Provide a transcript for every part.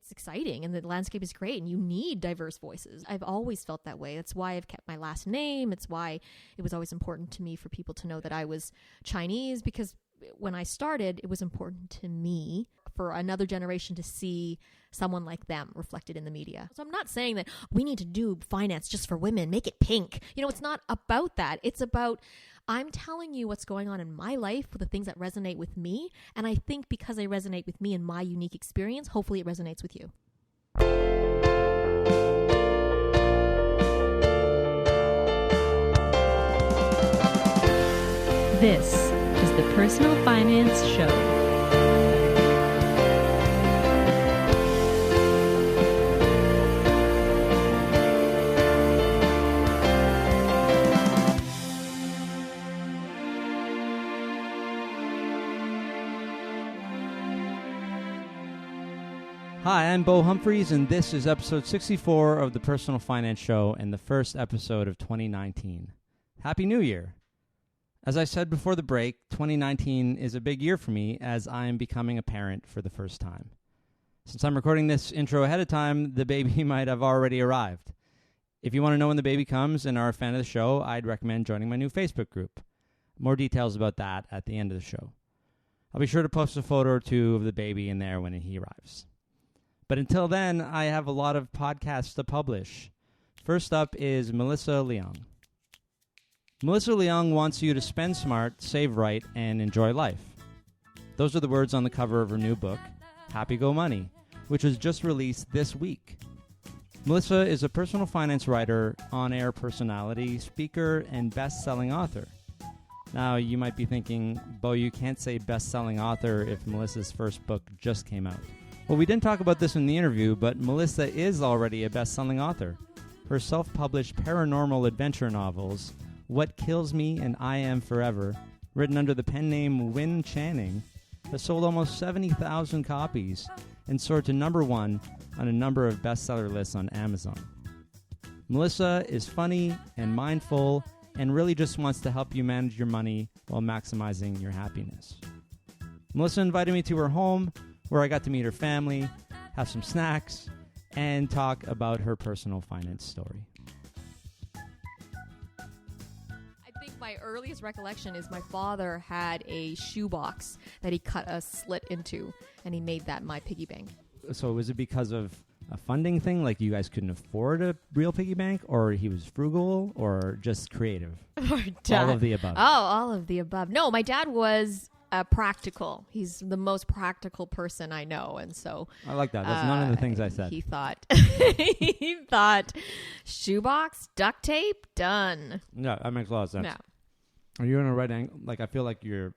it's exciting and the landscape is great and you need diverse voices. I've always felt that way. That's why I've kept my last name. It's why it was always important to me for people to know that I was Chinese, because when I started, it was important to me for another generation to see someone like them reflected in the media. So I'm not saying that we need to do finance just for women, make it pink. It's not about that. It's about, I'm telling you what's going on in my life, the things that resonate with me. And I think because they resonate with me and my unique experience, hopefully it resonates with you. This is the Personal Finance Show. Hi, I'm Beau Humphreys, and this is episode 64 of the Personal Finance Show and the first episode of 2019. Happy New Year! As I said before the break, 2019 is a big year for me as I am becoming a parent for the first time. Since I'm recording this intro ahead of time, the baby might have already arrived. If you want to know when the baby comes and are a fan of the show, I'd recommend joining my new Facebook group. More details about that at the end of the show. I'll be sure to post a photo or two of the baby in there when he arrives. But until then, I have a lot of podcasts to publish. First up is Melissa Leong. Melissa Leong wants you to spend smart, save right, and enjoy life. Those are the words on the cover of her new book, Happy Go Money, which was just released this week. Melissa is a personal finance writer, on-air personality, speaker, and best-selling author. Now, you might be thinking, Beau, you can't say best-selling author if Melissa's first book just came out. Well, we didn't talk about this in the interview, but Melissa is already a best-selling author. Her self-published paranormal adventure novels, What Kills Me and I Am Forever, written under the pen name Win Channing, has sold almost 70,000 copies and soared to number one on a number of bestseller lists on Amazon. Melissa is funny and mindful and really just wants to help you manage your money while maximizing your happiness. Melissa invited me to her home, where I got to meet her family, have some snacks, and talk about her personal finance story. I think my earliest recollection is my father had a shoebox that he cut a slit into, and he made that my piggy bank. So was it because of a funding thing, like you guys couldn't afford a real piggy bank, or he was frugal, or just creative? All of the above. Oh, all of the above. No, my dad was practical. He's the most practical person I know, and so I like that. That's none of the things I said. He thought shoebox, duct tape, done. Yeah, that makes a lot of sense. No. Are you in a right angle? Like, I feel like you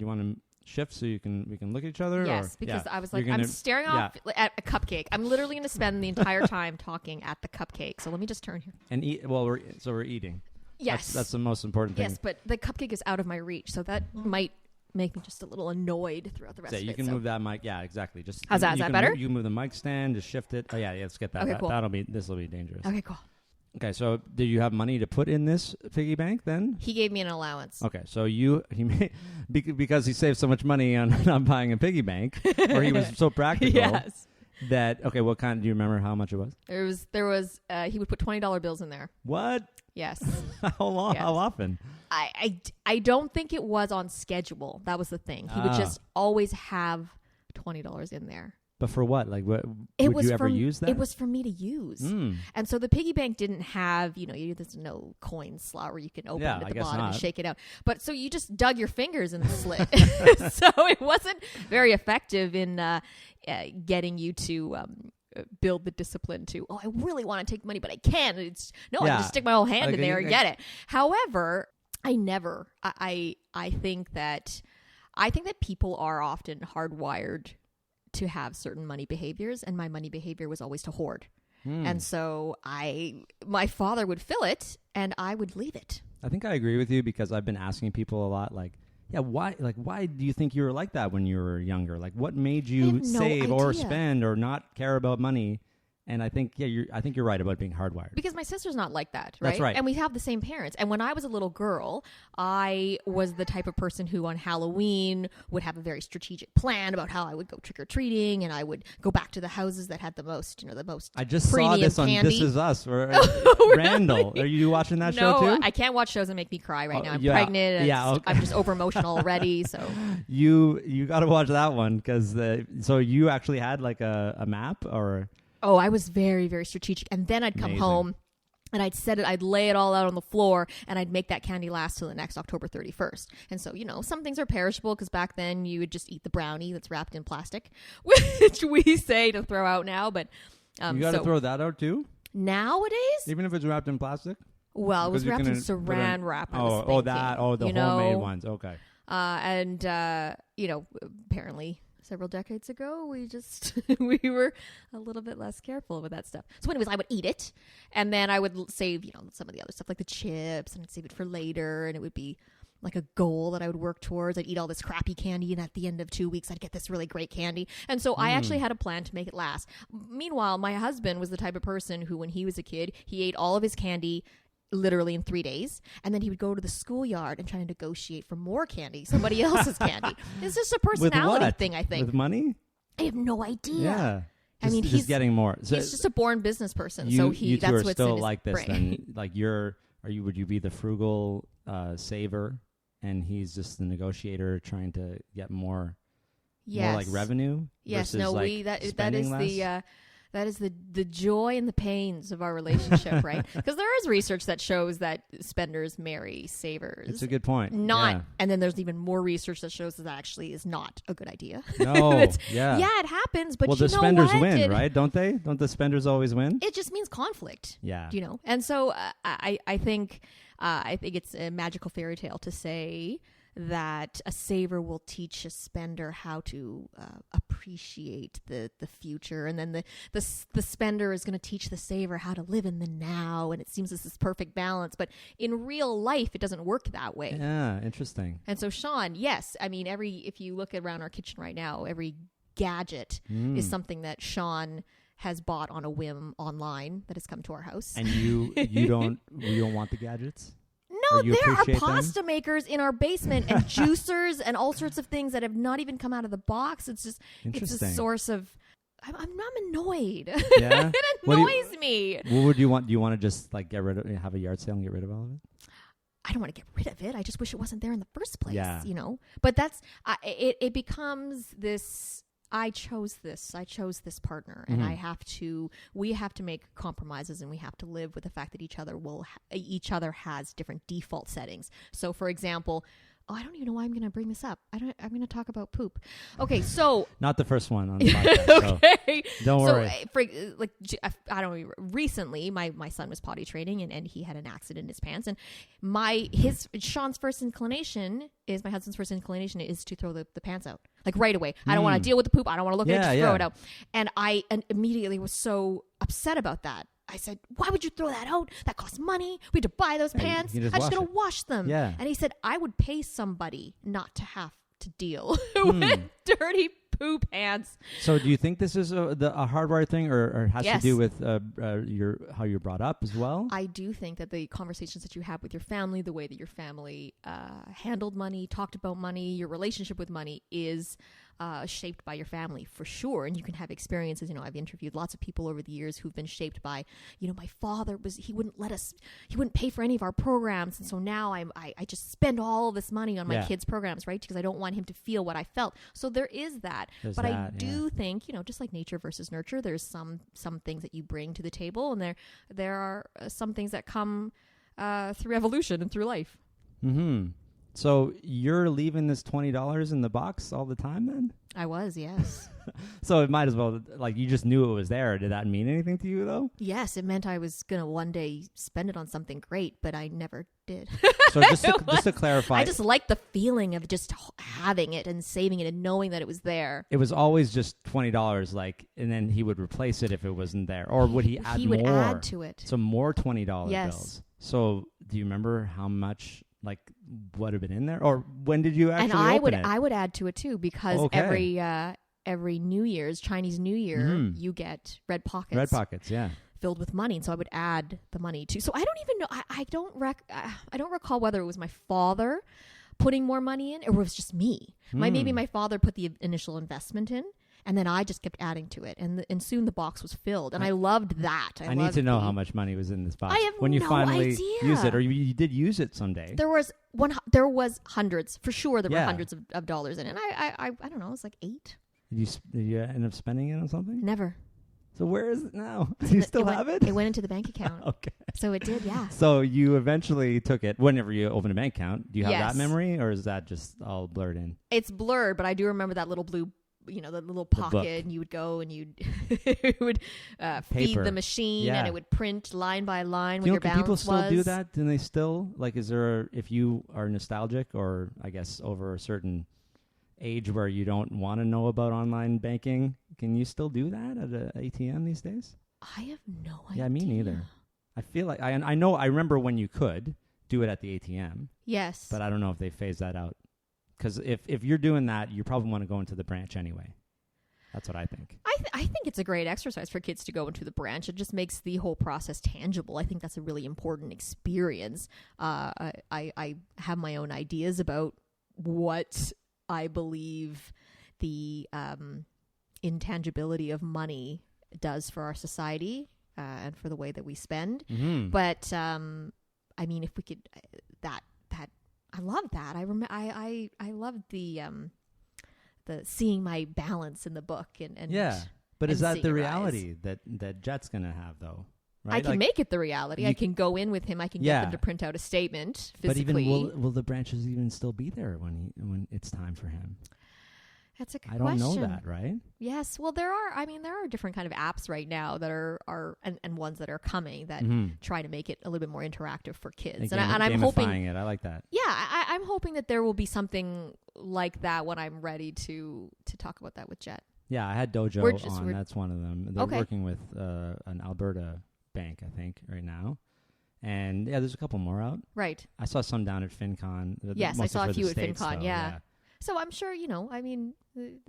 want to shift so we can look at each other? Yes, or? because Yeah. I was like, I'm staring off at a cupcake. I'm literally going to spend the entire time talking at the cupcake. So let me just turn here. And eat. Well, we're eating. Yes, that's the most important thing. Yes, but the cupcake is out of my reach, so that might make me just a little annoyed throughout the rest of it. You can move that mic. Yeah, exactly. Just how's that? Is that better? You move the mic stand, just shift it. Oh yeah, let's get that. Okay, cool. This will be dangerous. Okay, cool. Okay, so did you have money to put in this piggy bank then? He gave me an allowance. Okay, so he made, because he saved so much money on not buying a piggy bank, or he was so practical. Yes. That what kind? Do you remember how much it was? There was he would put $20 bills in there. What? Yes. How long? Yes. How often? I don't think it was on schedule. That was the thing. He would just always have $20 in there. But for what? Like, what would you ever use that? It was for me to use. And so the piggy bank didn't have, there's no coin slot where you can open it at the bottom and shake it out. But so you just dug your fingers in the slit. So it wasn't very effective in getting you to build the discipline to, I really want to take money, but I can't. I can just stick my whole hand in there and get it. However, I think that people are often hardwired to have certain money behaviors, and my money behavior was always to hoard. And so my father would fill it and I would leave it. I think I agree with you, because I've been asking people a lot, why do you think you were like that when you were younger? Like, what made you save or spend or not care about money And I think you're right about being hardwired. Because my sister's not like that, right? That's right. And we have the same parents. And when I was a little girl, I was the type of person who on Halloween would have a very strategic plan about how I would go trick-or-treating, and I would go back to the houses that had the most, the most I just saw this on candy. This Is Us, or Oh, Randall. really? Are you watching that show too? No, I can't watch shows that make me cry right now. I'm pregnant. And okay. I'm just over-emotional already, so. You got to watch that one, because so you actually had like a map, or... Oh, I was very, very strategic. And then I'd come home and I'd lay it all out on the floor, and I'd make that candy last till the next October 31st. And so, some things are perishable, because back then you would just eat the brownie that's wrapped in plastic, which we say to throw out now. But you got to throw that out too? Nowadays? Even if it's wrapped in plastic? Well, it was wrapped in saran wrap. The homemade ones. Okay. And apparently several decades ago, we were a little bit less careful with that stuff. So anyways, I would eat it, and then I would save, some of the other stuff like the chips, and I'd save it for later, and it would be like a goal that I would work towards. I'd eat all this crappy candy, and at the end of 2 weeks, I'd get this really great candy. And so I actually had a plan to make it last. Meanwhile, my husband was the type of person who, when he was a kid, he ate all of his candy literally in 3 days, and then he would go to the schoolyard and try to negotiate for more candy, somebody else's candy. It's just a personality thing, I think. With money? I have no idea. Yeah. He's he's getting more. So he's just a born business person. You two that's are what's still in his like this brain. then. Like would you be the frugal saver, and he's just the negotiator trying to get more like revenue? Yes, versus that is less? That is the joy and the pains of our relationship, right? Because there is research that shows that spenders marry savers. It's a good point. And then there's even more research that shows that actually is not a good idea. No, it happens, but the spenders win, right? Don't they? Don't the spenders always win? It just means conflict. Yeah. And so I think it's a magical fairy tale to say that a saver will teach a spender how to appreciate the future, and then the spender is going to teach the saver how to live in the now, and it seems this is perfect balance, but in real life it doesn't work that way. Yeah, interesting. And so Sean, yes, I mean if you look around our kitchen right now, every gadget is something that Sean has bought on a whim online that has come to our house. And you don't want the gadgets? No, there are pasta makers in our basement and juicers and all sorts of things that have not even come out of the box. It's just, it's a source of, I'm annoyed. Yeah? It annoys me. What would you want? Do you want to just get rid of, have a yard sale and get rid of all of it? I don't want to get rid of it. I just wish it wasn't there in the first place, yeah. But that's, it becomes this, I chose this partner, and we have to make compromises, and we have to live with the fact that each other has different default settings. So for example, I don't even know why I'm going to bring this up. I'm going to talk about poop. Okay, so not the first one on the podcast. Okay, so don't worry. I don't know. Recently, my son was potty training, and he had an accident in his pants. And Sean's first inclination is, my husband's first inclination is to throw the pants out right away. I don't want to deal with the poop. I don't want to look at it. Just throw it out. And I immediately was so upset about that. I said, why would you throw that out? That costs money. We had to buy those pants. I'm just going to wash them. Yeah. And he said, I would pay somebody not to have to deal with dirty poop pants. So do you think this is a hardwired thing, or has to do with how you're brought up as well? I do think that the conversations that you have with your family, the way that your family handled money, talked about money, your relationship with money is shaped by your family for sure. And you can have experiences, I've interviewed lots of people over the years who've been shaped by, my father he wouldn't pay for any of our programs. And so now I just spend all this money on my kids' programs, right? Because I don't want him to feel what I felt. So there is that. I do think, just like nature versus nurture, there's some things that you bring to the table, and there are some things that come through evolution and through life. Mm-hmm. So you're leaving this $20 in the box all the time then? I was, yes. So it might as well, you just knew it was there. Did that mean anything to you though? Yes, it meant I was going to one day spend it on something great, but I never did. So just to clarify. I just like the feeling of just having it and saving it and knowing that it was there. It was always just $20, and then he would replace it if it wasn't there. Or would he add more? He would add to it. So more $20 yes. bills. So do you remember how much would have been in there, or when did you actually open it? I would add to it too, because every New Year's, Chinese New Year, you get red pockets. Red pockets, yeah. Filled with money, and so I would add the money too. So I don't even know. I don't recall whether it was my father putting more money in, or it was just me. Maybe my father put the initial investment in, and then I just kept adding to it, and soon the box was filled, and I loved that. I need to know how much money was in this box. I have when you no finally idea. use it, or you did use it someday. There was hundreds for sure. There were hundreds of dollars in it. And I don't know. It was like 8. Did you end up spending it on something? Never. So where is it now? Do you still have it? It went into the bank account. Okay. So it did, yeah. So you eventually took it whenever you open a bank account. Do you have Yes. that memory, or is that just all blurred in? It's blurred, but I do remember that little blue, the little pocket, and you would go and you'd it would feed the machine, and it would print line by line what your balance was. Can people still do that? Do they still, is there, if you are nostalgic, or I guess over a certain age where you don't want to know about online banking, can you still do that at an ATM these days? I have no idea. Yeah, me neither. I feel like I know. I remember when you could do it at the ATM. Yes, but I don't know if they phased that out. Because if you're doing that, you probably want to go into the branch anyway. That's what I think. I think it's a great exercise for kids to go into the branch. It just makes the whole process tangible. I think that's a really important experience. I have my own ideas about what I believe the intangibility of money does for our society and for the way that we spend. Mm-hmm. But I mean, if we could, that I love that. I loved the seeing my balance in the book and yeah. But is that the reality that Jet's going to have though? Right? I can make it the reality. I can go in with him. I can get them to print out a statement physically. But even will the branches even still be there when it's time for him? That's a good question. I don't know that, right? Yes. Well, there are different kind of apps right now that are and ones that are coming that try to make it a little bit more interactive for kids. And I'm hoping it. I like that. Yeah, I'm hoping that there will be something like that when I'm ready to talk about that with Jet. Yeah, I had Dojo on. That's one of them. They're working with an Alberta bank, I think, right now. And yeah, there's a couple more out. Right. I saw some down at FinCon. Yes, I saw a few at FinCon, though, yeah. So I'm sure, the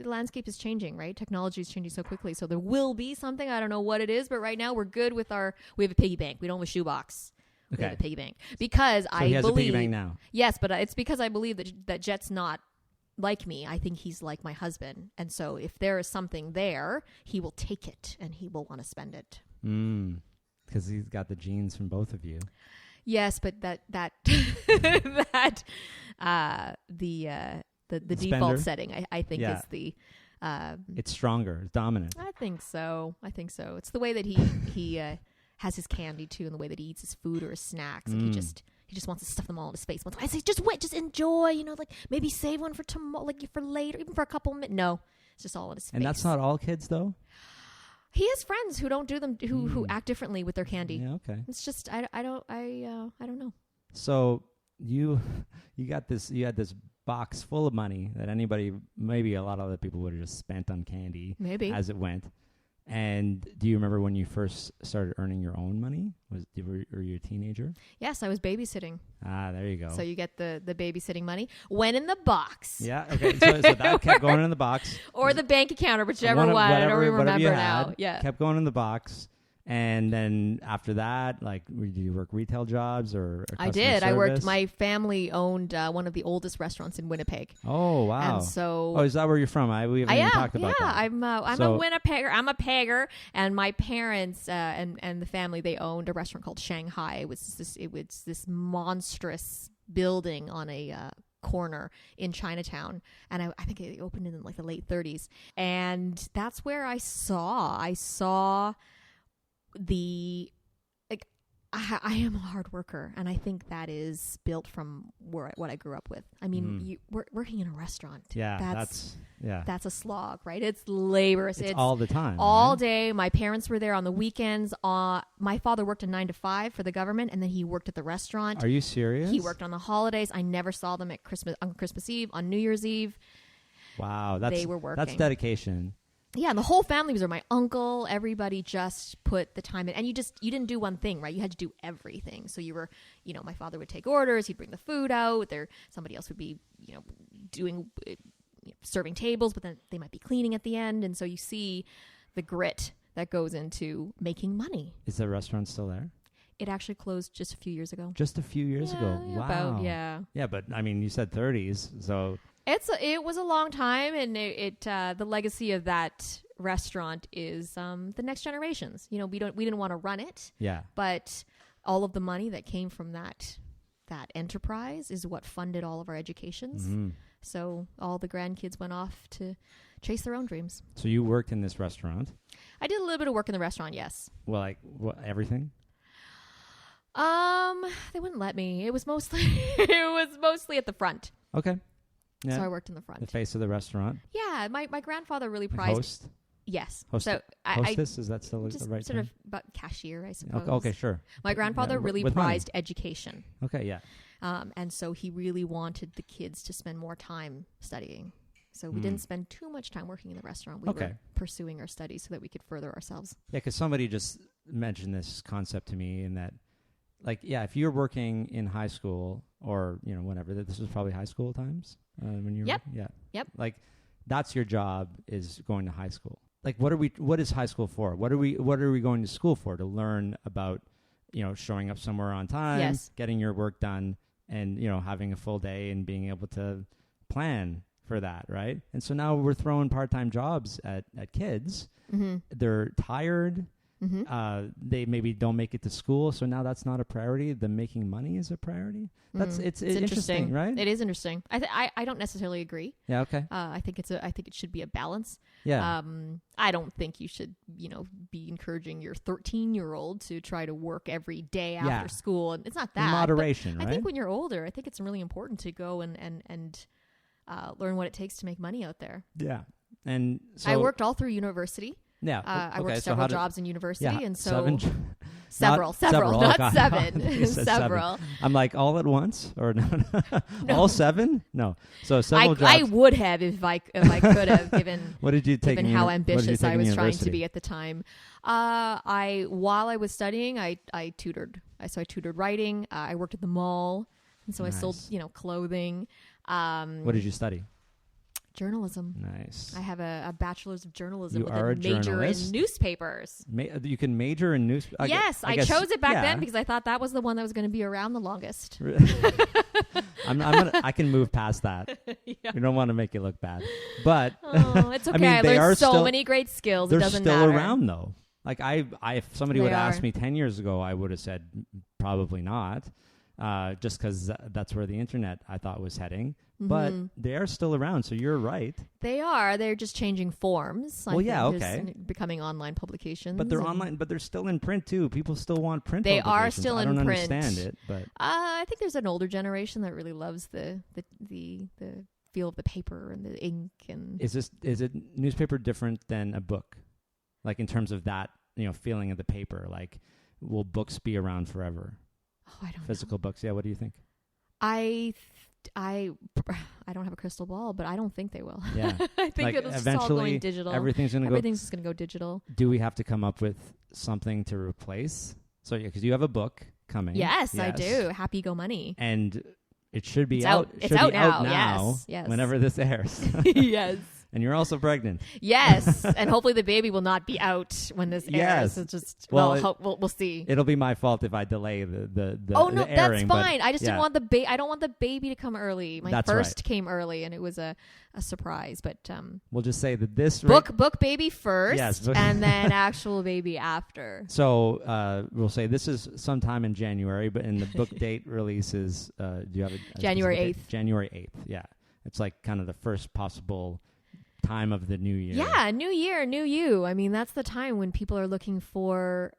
landscape is changing, right? Technology is changing so quickly. So there will be something. I don't know what it is, but right now we're good with we have a piggy bank. We don't have a shoebox. Okay. We have a piggy bank. Because he has a piggy bank now. Yes, but it's because I believe that Jet's not like me. I think he's like my husband. And so if there is something there, he will take it and he will want to spend it. Because he's got the genes from both of you. Yes, but the default setting, I think, is the... it's stronger. It's dominant. I think so. It's the way that he has his candy, too, and the way that he eats his food or his snacks. Like he just wants to stuff them all in his face. I say, just wait, just enjoy, maybe save one for tomorrow, for later, even for a couple minutes. No, it's just all in his face. And that's not all kids, though? He has friends who don't do them, who act differently with their candy. Yeah, okay. It's just, I don't know. So you had this box full of money that maybe a lot of other people would have just spent on candy as it went. And do you remember when you first started earning your own money? Were you a teenager? Yes, I was babysitting. Ah, there you go. So you get the babysitting money. Went in the box. Yeah, okay. So that kept going in the box. Or the bank account or whichever one. I don't remember now. Yeah. Kept going in the box. And then after that, did you work retail jobs or I did. Service? I worked. My family owned one of the oldest restaurants in Winnipeg. Oh wow! And so, is that where you're from? We haven't even talked about that. I'm a Winnipegger. I'm a Pegger, and my parents and the family, they owned a restaurant called Shanghai. It was this monstrous building on a corner in Chinatown, and I think it opened in the late 30s, and that's where I saw. I am a hard worker, and I think that is built from what I grew up with. I mean, working in a restaurant. Yeah, that's a slog, right? It's laborious. It's all the time, all right? day. My parents were there on the weekends. My father worked a 9 to 5 for the government, and then he worked at the restaurant. Are you serious? He worked on the holidays. I never saw them on Christmas Eve, on New Year's Eve. Wow, they were working. That's dedication. Yeah, and the whole family was there. My uncle, everybody just put the time in. And you didn't do one thing, right? You had to do everything. So you were, my father would take orders. He'd bring the food out. Somebody else would be, doing serving tables, but then they might be cleaning at the end. And so you see the grit that goes into making money. Is the restaurant still there? It actually closed just a few years ago. Just a few years ago? Wow. Yeah, but I mean, you said 30s, so... It was a long time, and the legacy of that restaurant is the next generations. You know, we didn't want to run it. Yeah. But all of the money that came from that enterprise is what funded all of our educations. Mm-hmm. So all the grandkids went off to chase their own dreams. So you worked in this restaurant? I did a little bit of work in the restaurant, yes. Well, like everything? They wouldn't let me. It was mostly at the front. Okay. Yeah. So I worked in the front. The face of the restaurant? Yeah, my grandfather really prized... Host? Yes. Hostess? Is that still the right sort term? of about cashier, I suppose. Okay, sure. My grandfather really prized education. Okay, yeah. And so he really wanted the kids to spend more time studying. So we didn't spend too much time working in the restaurant. We were pursuing our studies so that we could further ourselves. Yeah, because somebody just mentioned this concept to me in that, like, yeah, if you're working in high school or, you know, whenever, this was probably high school times when you were... Yep. Yeah. Yep. Like, that's your job, is going to high school. Like, what is high school for? What are we going to school for? To learn about, you know, showing up somewhere on time, yes, getting your work done, and, you know, having a full day and being able to plan for that, right? And so now we're throwing part-time jobs at kids. Mm-hmm. They're tired. Mm-hmm. They maybe don't make it to school, so now that's not a priority. The making money is a priority. It's interesting, right? It is interesting. I don't necessarily agree. Yeah, okay. I think it should be a balance. Yeah. I don't think you should, you know, be encouraging your 13-year-old to try to work every day after school. And it's not that. In moderation, right? I think when you're older, I think it's really important to go and learn what it takes to make money out there. Yeah. And so I worked all through university. Yeah. I worked several jobs in university, and so several. Not seven. Several. I'm like, all at once, or no. All seven? No. So several jobs. I would have if I could have, given what did you take given how ambitious I was trying to be at the time. While I was studying, I tutored. So I tutored writing. I worked at the mall, and so I sold, you know, clothing. What did you study? Journalism. Nice. I have a bachelor's of journalism with a major journalist? in newspapers. You can major in newspapers? Yes, I chose it back then because I thought that was the one that was going to be around the longest. I can move past that. Yeah. We don't want to make it look bad, but it's okay. I learned so many great skills. It doesn't matter. They're still around though. Like if somebody would have asked me 10 years ago, I would have said probably not. Just because that's where the internet, I thought, was heading. Mm-hmm. But they are still around, so you're right. They are. They're just changing forms. Okay. Becoming online publications. But they're online, but they're still in print, too. People still want print They publications. are still in print. I don't understand it, but... I think there's an older generation that really loves the feel of the paper and the ink. And Is it newspaper different than a book? Like, in terms of that, you know, feeling of the paper? Like, will books be around forever? Oh, I don't know. Physical books, yeah. What do you think? I don't have a crystal ball, but I don't think they will. Yeah, I think it'll just all going digital. Everything's just going to go digital. Do we have to come up with something to replace? So, yeah, because you have and coming. Yes, I do. Happy Go Money. And it should be out. It's out now. Yes. Whenever this airs. Yes. And you're also pregnant. Yes, and hopefully the baby will not be out when this airs. Yes. It's just we'll see. It'll be my fault if I delay the Oh no, the airing, that's fine. I just didn't want I don't want the baby to come early. My that's first right. came early, and it was a surprise. But we'll just say that this book baby first, yes, and then actual baby after. So we'll say this is sometime in January, but in the book date release is do you have a January 8th? January 8th. Yeah, it's like kind of the first possible time of the new year. Yeah, new year, new you. I mean, that's the time when people are looking for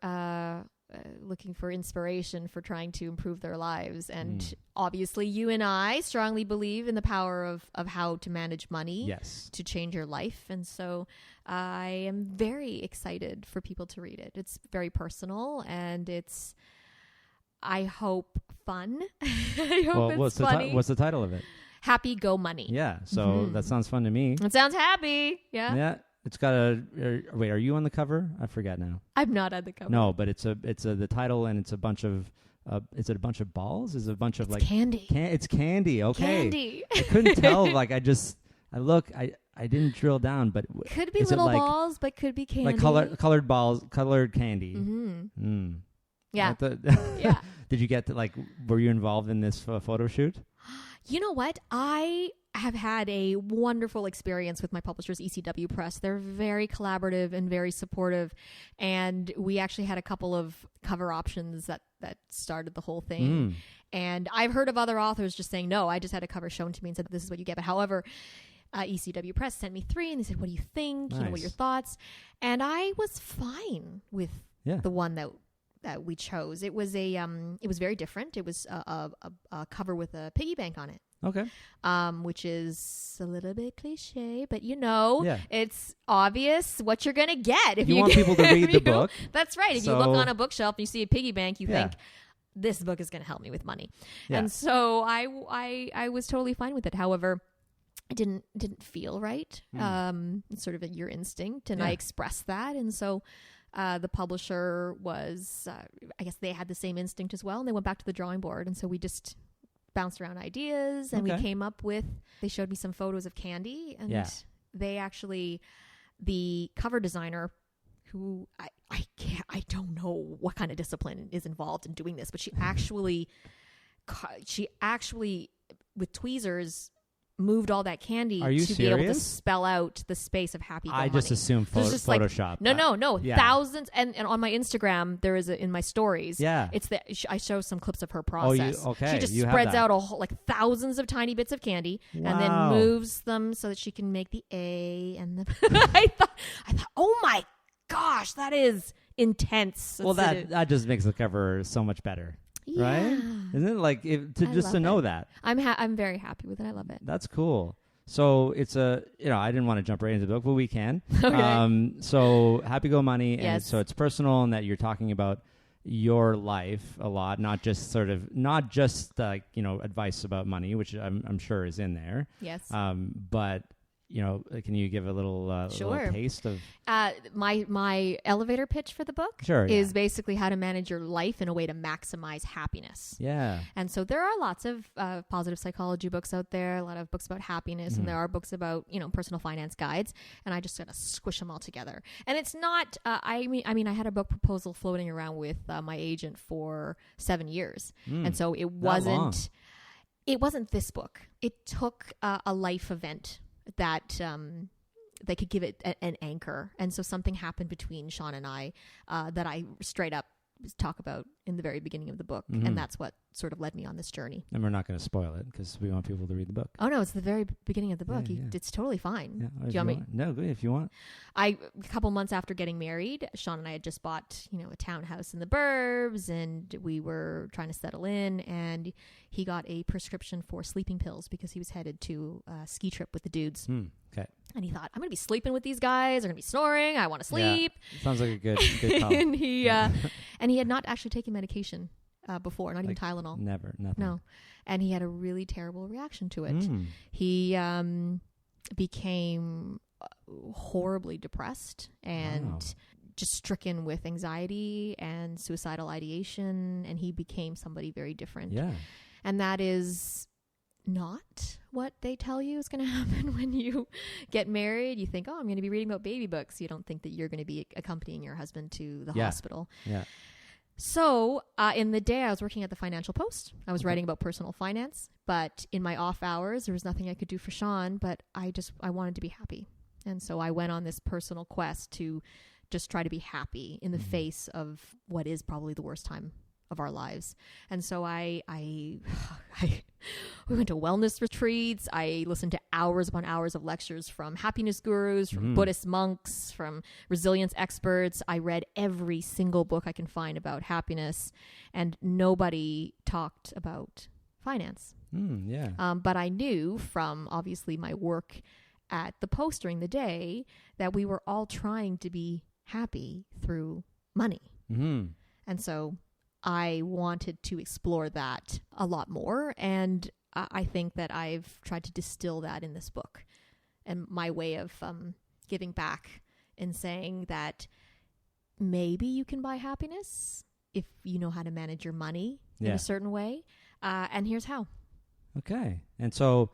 inspiration for trying to improve their lives. And obviously you and I strongly believe in the power of how to manage money to change your life. And so I am very excited for people to read it. It's very personal, and it's, I hope, fun. I hope it's funny. What's the title of it? Happy Go Money. Yeah, so that sounds fun to me. It sounds happy. Yeah. Yeah. It's got wait, are you on the cover? I forget now. I'm not on the cover. No, but it's the title, and it's a bunch of is it a bunch of balls? Is it a bunch of candy? It's candy. Okay. Candy. I couldn't tell. Like, I just I didn't drill down, but could be little balls, but could be candy. Like colored balls, colored candy. Mm-hmm. Yeah. Yeah. Did you get to, were you involved in this photo shoot? You know what? I have had a wonderful experience with my publishers, ECW Press. They're very collaborative and very supportive. And we actually had a couple of cover options that started the whole thing. And I've heard of other authors just saying, no, I just had a cover shown to me and said, this is what you get. But however, ECW Press sent me 3 and they said, what do you think? Nice. What are your thoughts? And I was fine with the one that we chose. It was it was very different. It was a cover with a piggy bank on it. Okay. Which is a little bit cliche, but it's obvious what you're going to get. If you want people to read the book. That's right. If you look on a bookshelf and you see a piggy bank, you think, this book is going to help me with money. Yeah. And so I was totally fine with it. However, it didn't feel right. It's sort of your instinct. And I expressed that. And so the publisher was, I guess they had the same instinct as well. And they went back to the drawing board. And so we just bounced around ideas and we came up with, they showed me some photos of candy and they actually, the cover designer who I don't know what kind of discipline is involved in doing this, but she actually with tweezers moved all that candy to be able to spell out the space of happy. I just assumed Photoshop. No. Thousands. And on my Instagram, there is in my stories. Yeah. I show some clips of her process. She just spreads out thousands of tiny bits of candy and then moves them so that she can make the A and the, I thought, oh my gosh, that is intense. Well, that just makes the cover so much better. Yeah. Right? Isn't it to know that? I'm very happy with it. I love it. That's cool. So it's I didn't want to jump right into the book, but we can. Okay. So Happy Go Money, and so it's personal in that you're talking about your life a lot, not just advice about money, which I'm sure is in there. Yes. But can you give a little taste of my elevator pitch for the book? Sure, is basically how to manage your life in a way to maximize happiness. Yeah. And so there are lots of positive psychology books out there, a lot of books about happiness, and there are books about personal finance guides. And I just gotta squish them all together. And it's not. I mean, I had a book proposal floating around with my agent for 7 years, and so it wasn't. It wasn't this book. It took a life event that they could give it an anchor. And so something happened between Sean and I that I straight up talk about in the very beginning of the book. And that's what sort of led me on this journey. And we're not going to spoil it because we want people to read the book. Oh, no, it's the very beginning of the book. It's totally fine. Yeah. Do you want me? No, good if you want. A couple months after getting married, Sean and I had just bought, a townhouse in the burbs, and we were trying to settle in, and he got a prescription for sleeping pills because he was headed to a ski trip with the dudes. Okay. And he thought, I'm going to be sleeping with these guys. They're going to be snoring. I want to sleep. Yeah. Sounds like a good call. And he had not actually taken medication before, not even Tylenol. Never, nothing. No. And he had a really terrible reaction to it. He became horribly depressed and just stricken with anxiety and suicidal ideation. And he became somebody very different. Yeah. And that is not what they tell you is going to happen when you get married. You think, I'm going to be reading about baby books. You don't think that you're going to be accompanying your husband to the hospital. Yeah. So in the day I was working at the Financial Post. I was writing about personal finance, but in my off hours, there was nothing I could do for Sean, but I wanted to be happy. And so I went on this personal quest to just try to be happy in the face of what is probably the worst time of our lives. And so we went to wellness retreats. I listened to hours upon hours of lectures from happiness gurus, from Buddhist monks, from resilience experts. I read every single book I can find about happiness, and nobody talked about finance. But I knew from obviously my work at the Post during the day that we were all trying to be happy through money. And so I wanted to explore that a lot more. And I think that I've tried to distill that in this book. And my way of giving back and saying that maybe you can buy happiness if you know how to manage your money in a certain way. And here's how. Okay. And so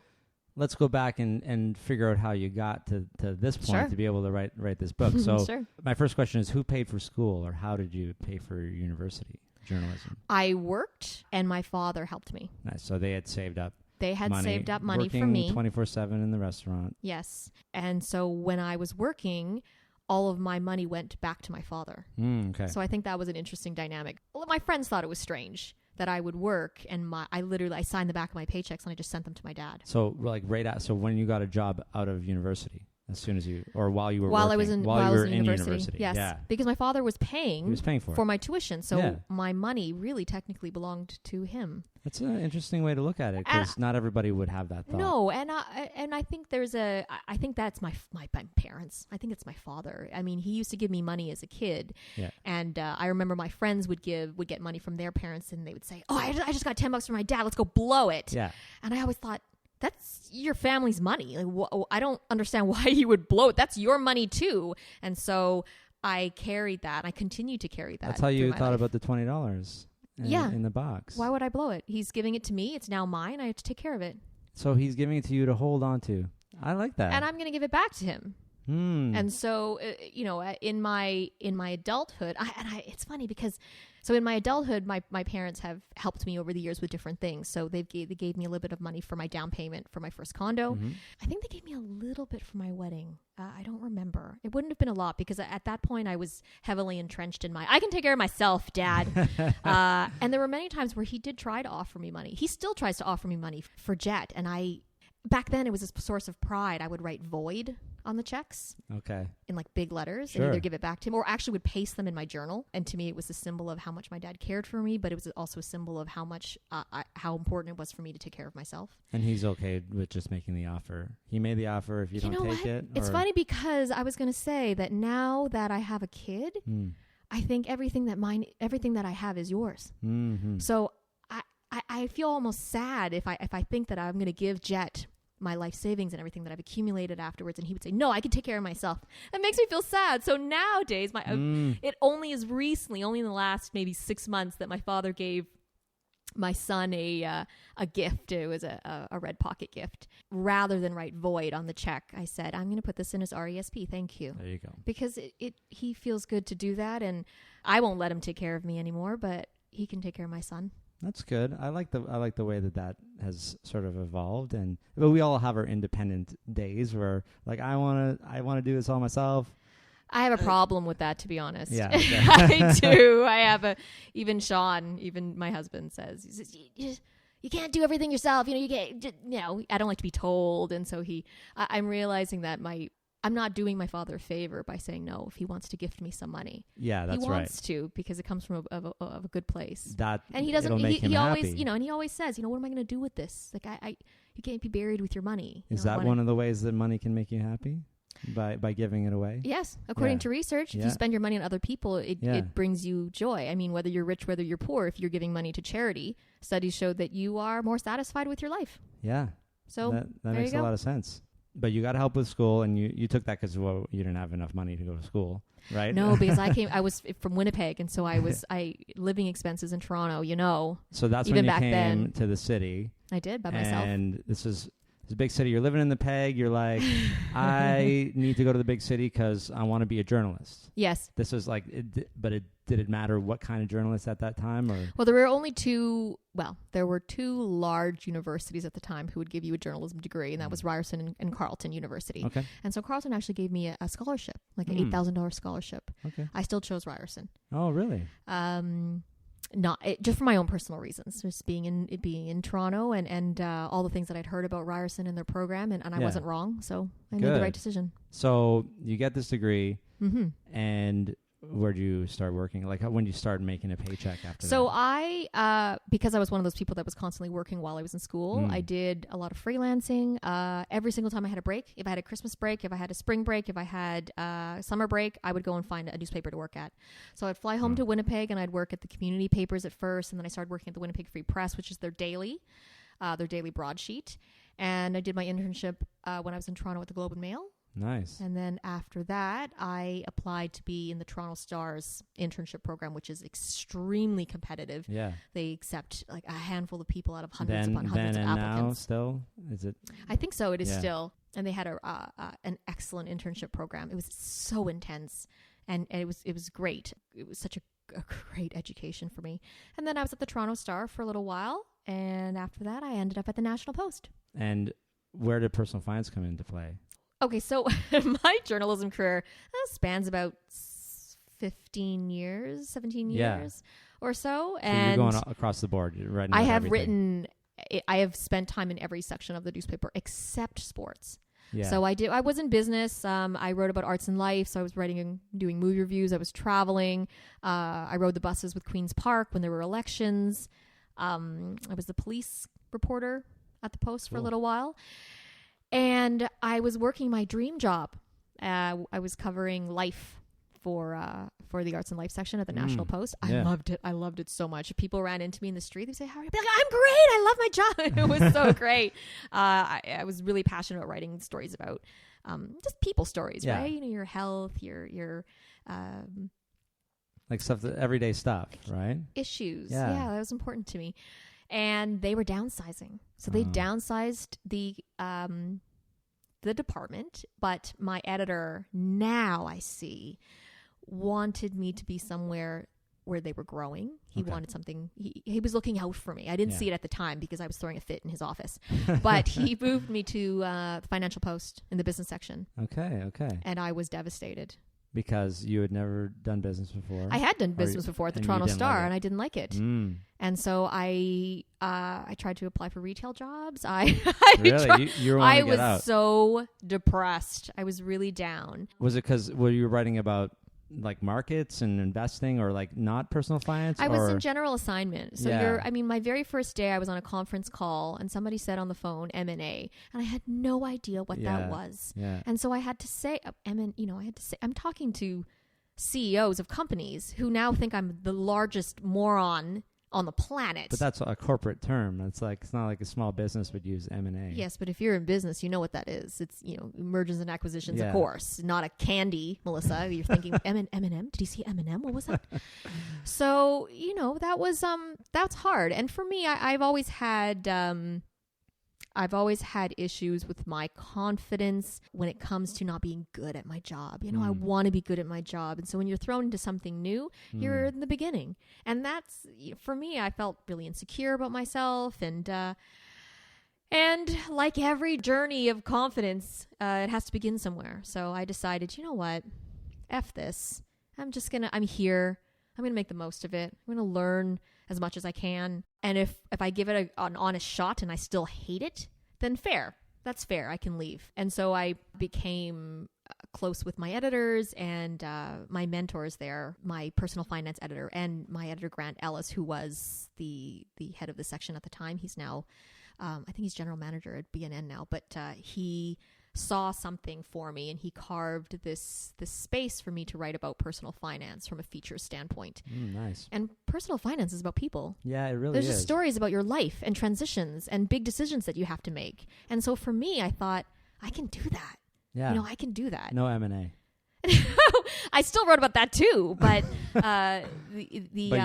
let's go back and figure out how you got to this point to be able to write this book. So my first question is, who paid for school, or how did you pay for university journalism? I worked, and my father helped me. Nice. So they had saved up. They had saved up money for me. 24/7 in the restaurant. Yes. And so when I was working, all of my money went back to my father. Okay. So I think that was an interesting dynamic. Well, my friends thought it was strange that I would work and I signed the back of my paychecks and I just sent them to my dad. So like so when you got a job out of university, as soon as while you were while working, I was in university. Yes. Yeah. Because my father was paying for my tuition. So my money really technically belonged to him. That's an interesting way to look at it, because not everybody would have that thought. No, and I think I think that's my parents. I think it's my father. I mean, he used to give me money as a kid, and I remember my friends would get money from their parents, and they would say, "Oh, I just got $10 from my dad. Let's go blow it." Yeah, and I always thought, that's your family's money. Like, I don't understand why you would blow it. That's your money too. And so I carried that. I continue to carry that. That's how you thought about the $20 in the box. Why would I blow it? He's giving it to me. It's now mine. I have to take care of it. So he's giving it to you to hold on to. I like that. And I'm going to give it back to him. And so, in my adulthood, it's funny because, so in my adulthood, my parents have helped me over the years with different things. So they gave me a little bit of money for my down payment for my first condo. Mm-hmm. I think they gave me a little bit for my wedding. I don't remember. It wouldn't have been a lot because at that point I was heavily entrenched in I can take care of myself, Dad. And there were many times where he did try to offer me money. He still tries to offer me money for Jet. And back then it was a source of pride. I would write void on the checks. Okay. In like big letters and either give it back to him or actually would paste them in my journal. And to me, it was a symbol of how much my dad cared for me, but it was also a symbol of how important it was for me to take care of myself. And he's okay with just making the offer. He made the offer if you don't take it. It's funny because I was going to say that now that I have a kid, I think everything that I have is yours. Mm-hmm. So I feel almost sad if I think that I'm going to give Jet my life savings and everything that I've accumulated afterwards, and he would say, "No, I can take care of myself." That makes me feel sad. So nowadays, it only is recently, only in the last maybe 6 months, that my father gave my son a gift. It was a red pocket gift. Rather than write void on the check, I said, "I'm going to put this in as RESP. Thank you." There you go. Because he feels good to do that, and I won't let him take care of me anymore, but he can take care of my son. That's good. I like the way that has sort of evolved, but we all have our independent days where like I want to do this all myself. I have a problem with that, to be honest. Yeah, okay. I do. I have even Sean, even my husband says, you can't do everything yourself. I don't like to be told, and so I'm realizing that I'm not doing my father a favor by saying no if he wants to gift me some money. Yeah, that's right. He wants to because it comes from a good place. And he doesn't. It'll make him he happy. always, and he always says, what am I going to do with this? Like you can't be buried with your money. Is that one of the ways that money can make you happy? By giving it away? Yes. According to research, if you spend your money on other people, it brings you joy. I mean, whether you're rich, whether you're poor, if you're giving money to charity, studies show that you are more satisfied with your life. Yeah. So that makes a lot of sense. But you got help with school, and you took that because you didn't have enough money to go to school, right? No, because I was from Winnipeg, and so I living expenses in Toronto, So that's even when you back came then, to the city. I did by myself. And this is a big city. You're living in the Peg. You're like, I need to go to the big city because I want to be a journalist. Yes. This was like, did it matter what kind of journalist at that time? Or? Well, there were two large universities at the time who would give you a journalism degree, and that was Ryerson and Carleton University. Okay. And so Carleton actually gave me a scholarship, like an $8,000 scholarship. Okay. I still chose Ryerson. Oh, really? Just for my own personal reasons, just being in Toronto and all the things that I'd heard about Ryerson and their program, and I wasn't wrong, so I made the right decision. So you get this degree, and where'd you start working? Like when you start making a paycheck after that? So I, because I was one of those people that was constantly working while I was in school, I did a lot of freelancing. Every single time I had a break, if I had a Christmas break, if I had a spring break, if I had summer break, I would go and find a newspaper to work at. So I'd fly home to Winnipeg, and I'd work at the community papers at first, and then I started working at the Winnipeg Free Press, which is their daily broadsheet. And I did my internship when I was in Toronto at the Globe and Mail. Nice. And then after that, I applied to be in the Toronto Star's internship program, which is extremely competitive. Yeah. They accept like a handful of people out of hundreds upon hundreds of and applicants. Now still? Is it? I think so. It is still. And they had an excellent internship program. It was so intense, and it was great. It was such a great education for me. And then I was at the Toronto Star for a little while, and after that, I ended up at the National Post. And where did personal finance come into play? Okay, so my journalism career spans about 17 years or so. And you're going across the board, right? I have spent time in every section of the newspaper except sports. Yeah. So I was in business. I wrote about arts and life. So I was writing and doing movie reviews. I was traveling. I rode the buses with Queen's Park when there were elections. I was the police reporter at the Post for a little while. And I was working my dream job. I was covering life for the arts and life section at the National Post. I loved it. I loved it so much. If people ran into me in the street, they'd say, "How are you?" I'd be like, "I'm great. I love my job." It was so great. I was really passionate about writing stories about just people stories, right? You know, your health, your like everyday stuff, right? Issues. Yeah, that was important to me. And they were downsizing. So they downsized the department, but my editor, now I see, wanted me to be somewhere where they were growing. He wanted something, he was looking out for me. I didn't see it at the time because I was throwing a fit in his office. But he moved me to the Financial Post in the business section. Okay. And I was devastated. Because you had never done business before? I had done business before at the Toronto Star, and I didn't like it. And so I tried to apply for retail jobs. Really? You I was so depressed. I was really down. Was it because were you writing about like markets and investing, or like not personal finance? I was in general assignment. So my very first day I was on a conference call and somebody said on the phone M&A, and I had no idea what that was. Yeah. And so I had to say I'm talking to CEOs of companies who now think I'm the largest moron on the planet. But that's a corporate term. It's not like a small business would use M&A. Yes, but if you're in business, you know what that is. It's, mergers and acquisitions, of course. Not a candy, Melissa. You're thinking M&M? Did you see M&M? What was that? So, that was that's hard. And for me, I've always had issues with my confidence when it comes to not being good at my job. I want to be good at my job. And so when you're thrown into something new, you're in the beginning. And that's, for me, I felt really insecure about myself. And like every journey of confidence, it has to begin somewhere. So I decided, you know what? F this. I'm here. I'm going to make the most of it. I'm going to learn as much as I can. And if I give it an honest shot and I still hate it, then fair. That's fair. I can leave. And so I became close with my editors and my mentors there, my personal finance editor and my editor, Grant Ellis, who was the head of the section at the time. He's now, I think he's general manager at BNN now, but he saw something for me and he carved this space for me to write about personal finance from a feature standpoint. Nice. And personal finance is about people. Yeah, it really There's is. Just stories about your life and transitions and big decisions that you have to make. And so for me, I thought, I can do that. Yeah. I can do that. No M&A. I still wrote about that too, but but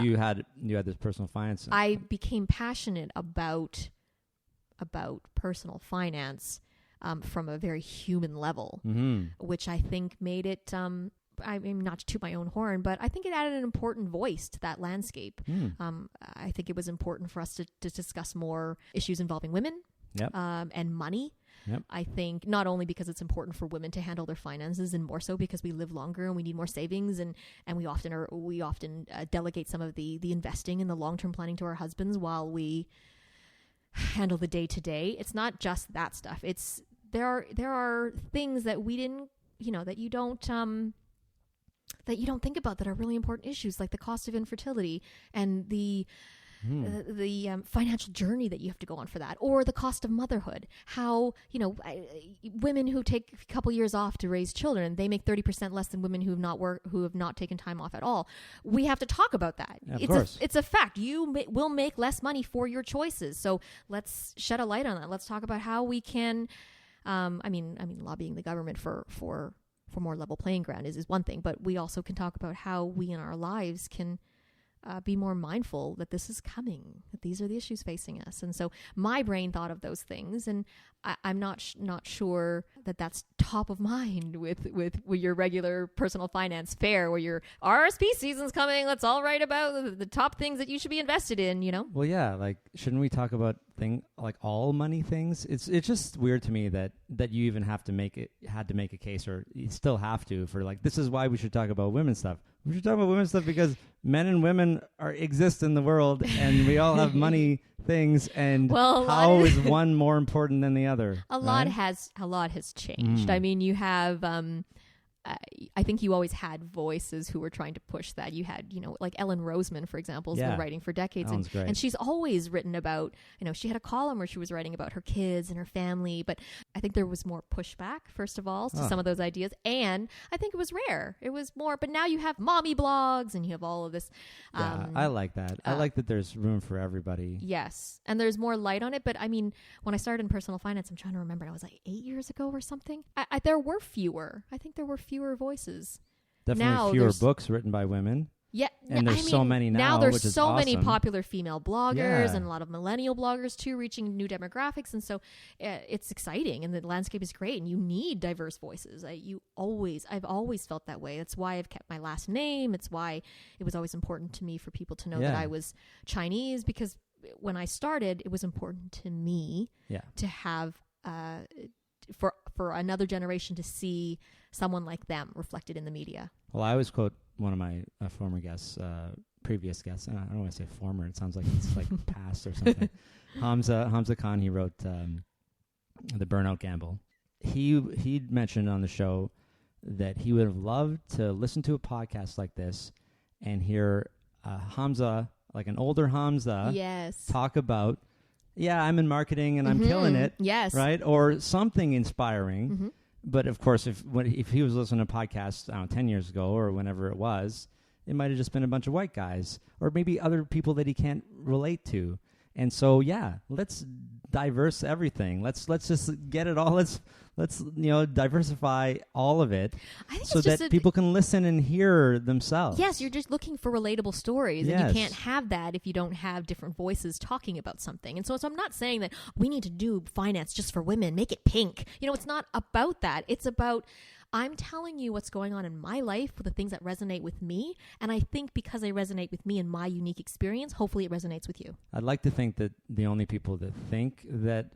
you had this personal finance. I became passionate about personal finance from a very human level, which I think made it, not to toot my own horn, but I think it added an important voice to that landscape. I think it was important for us to discuss more issues involving women and money. Yep. I think not only because it's important for women to handle their finances, and more so because we live longer and we need more savings, and we often delegate some of the investing and the long-term planning to our husbands while we handle the day-to-day. It's not just that stuff. There are things that we didn't, that you don't think about that are really important issues, like the cost of infertility and the financial journey that you have to go on for that, or the cost of motherhood. How, women who take a couple years off to raise children, they make 30% less than women who have not taken time off at all. We have to talk about that. Of course. It's a fact. You will make less money for your choices. So let's shed a light on that. Let's talk about how we can I mean, lobbying the government for more level playing ground is one thing, but we also can talk about how we in our lives can be more mindful that this is coming, that these are the issues facing us. And so my brain thought of those things, and I'm not sure that that's top of mind with your regular personal finance fair, where your RSP season's coming. Let's all write about the top things that you should be invested in, you know? Well, yeah, like, shouldn't we talk about all money things? It's just weird to me that you even had to make a case, or you still have to, for like, this is why we should talk about women's stuff. We should talk about women's stuff because men and women exist in the world, and we all have money things. And how is one more important than the other? A lot has changed. I mean, you have. I think you always had voices who were trying to push that. You had, like Ellen Roseman, for example, has been writing for decades. And she's always written about, she had a column where she was writing about her kids and her family. But I think there was more pushback, first of all, to some of those ideas. And I think it was rare. It was more. But now you have mommy blogs and you have all of this. I like that. I like that there's room for everybody. Yes. And there's more light on it. But I mean, when I started in personal finance, I'm trying to remember, I was like 8 years ago or something. There were fewer. I think there were fewer voices. Definitely now fewer books written by women. Yeah. And there's so many now. Now there's which is so awesome. many popular female bloggers and a lot of millennial bloggers too, reaching new demographics. And so it's exciting, and the landscape is great, and you need diverse voices. I've always felt that way. That's why I've kept my last name. It's why it was always important to me for people to know that I was Chinese, because when I started, it was important to me to have, for another generation to see someone like them reflected in the media. Well, I always quote one of my former guests, previous guests, and I don't want to say former, it sounds like it's like past or something. Hamza Khan, he wrote The Burnout Gamble. He'd mentioned on the show that he would have loved to listen to a podcast like this and hear Hamza, like an older Hamza, talk about, I'm in marketing and I'm killing it. Yes. Right? Or something inspiring. Mm-hmm. But of course, if he was listening to podcasts, I don't know, 10 years ago or whenever it was, it might have just been a bunch of white guys or maybe other people that he can't relate to. And so, let's diverse everything. Let's just get it all. Let's diversify all of it, so that people can listen and hear themselves. Yes, you're just looking for relatable stories, and you can't have that if you don't have different voices talking about something. And so I'm not saying that we need to do finance just for women, make it pink. It's not about that. It's about, I'm telling you what's going on in my life with the things that resonate with me. And I think because they resonate with me and my unique experience, hopefully it resonates with you. I'd like to think that the only people that think that,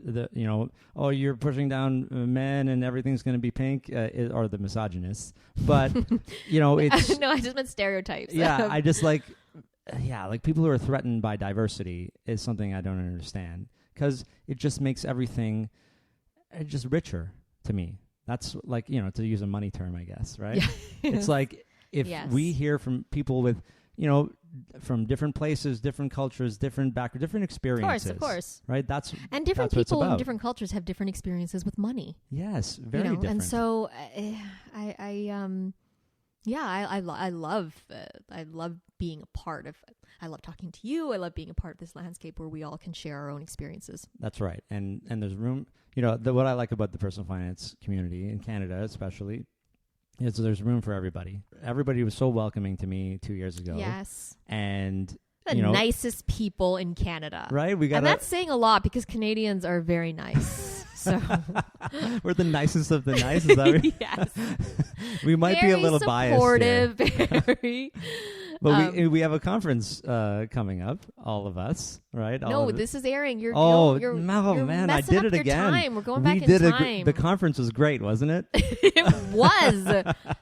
you're pushing down men and everything's going to be pink are the misogynists. But, it's... No, I just meant stereotypes. Yeah, I just like people who are threatened by diversity is something I don't understand. Because it just makes everything just richer to me. That's like, to use a money term, I guess, right? Yeah. It's like if we hear from people with, from different places, different cultures, different backgrounds, different experiences. Of course. Right? And different people in different cultures have different experiences with money. Yes, very different. And so I love being a part of, I love talking to you. I love being a part of this landscape where we all can share our own experiences. That's right. And there's room, what I like about the personal finance community in Canada, especially, is there's room for everybody. Everybody was so welcoming to me 2 years ago. Yes. And the nicest people in Canada. Right? And that's saying a lot because Canadians are very nice. So we're the nicest of the nice. Is that right? Yes. We might be a little supportive, biased here. Very. But we have a conference coming up, all of us, right? This is airing. You're man, I did it again. Time. We're going back in time. The conference was great, wasn't it? It was.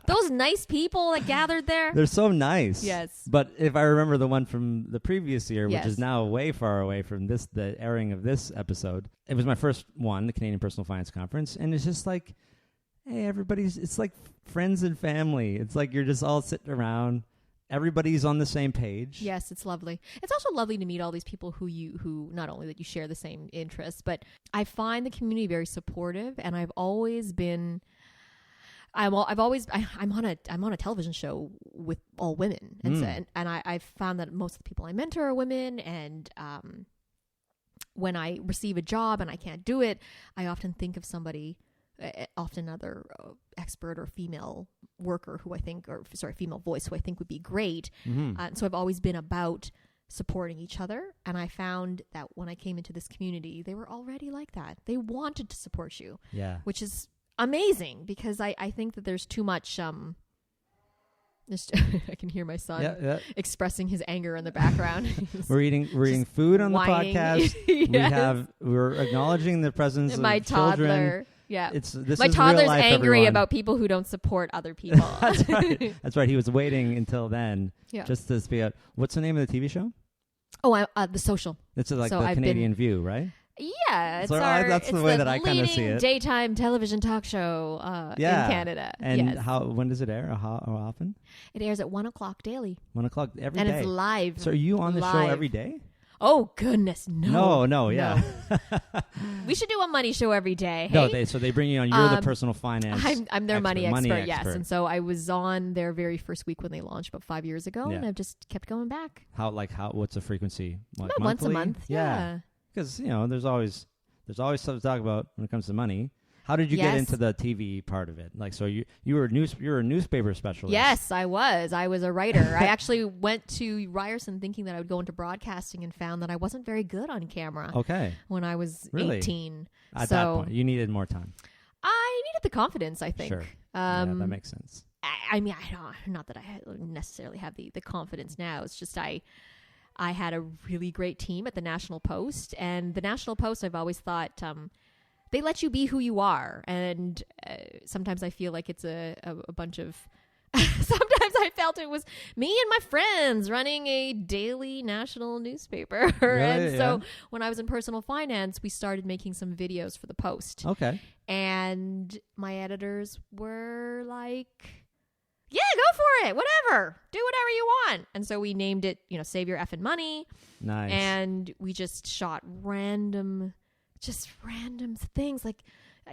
Those nice people that gathered there. They're so nice. Yes. But if I remember the one from the previous year, which is now way far away from the airing of this episode, it was my first one, the Canadian Personal Finance Conference, and it's just like, hey, it's like friends and family. It's like you're just all sitting around. Everybody's on the same page. Yes, it's lovely. It's also lovely to meet all these people who not only that you share the same interests, but I find the community very supportive. And I've always been, I'm on a television show with all women, and I've found that most of the people I mentor are women. And when I receive a job and I can't do it, I often think of somebody often another expert or female worker female voice who I think would be great. So I've always been about supporting each other. And I found that when I came into this community, they were already like that. They wanted to support you, which is amazing, because I think that there's too much... I can hear my son expressing his anger in the background. We're eating food on whining. The podcast. Yes. We're acknowledging the presence of my children. Toddler. Yeah, my toddler's life, angry everyone. about people who don't support other people. That's right. That's right. He was waiting until then just to speak out. What's the name of the TV show? Oh, The Social. It's the Canadian View, right? Yeah, that's the way that I kind of see it. Daytime television talk show in Canada. And when does it air? How often? It airs at 1:00 daily. 1:00 every day. And it's live. So are you on the show every day? Oh goodness, no. No, yeah. We should do a money show every day. Hey? No, so they bring you on. You're the personal finance. I'm their money expert. Yes, and so I was on their very first week when they launched about 5 years ago, and I've just kept going back. How? What's the frequency? About once a month. Yeah. Because there's always stuff to talk about when it comes to money. How did you get into the TV part of it? Like, so you're a newspaper specialist. Yes, I was. I was a writer. I actually went to Ryerson thinking that I would go into broadcasting, and found that I wasn't very good on camera. Okay. When I was 18. At that point, you needed more time. I needed the confidence, I think. Sure. That makes sense. I mean, not that I necessarily have the confidence now. It's just I had a really great team at the National Post, and the National Post, I've always thought, they let you be who you are. And sometimes I feel like it's a bunch of, sometimes I felt it was me and my friends running a daily national newspaper. And so when I was in personal finance, we started making some videos for the Post. Okay. And my editors were like, yeah, go for it. Whatever. Do whatever you want. And so we named it, Save Your Effing Money. Nice. And we just shot random things. Like,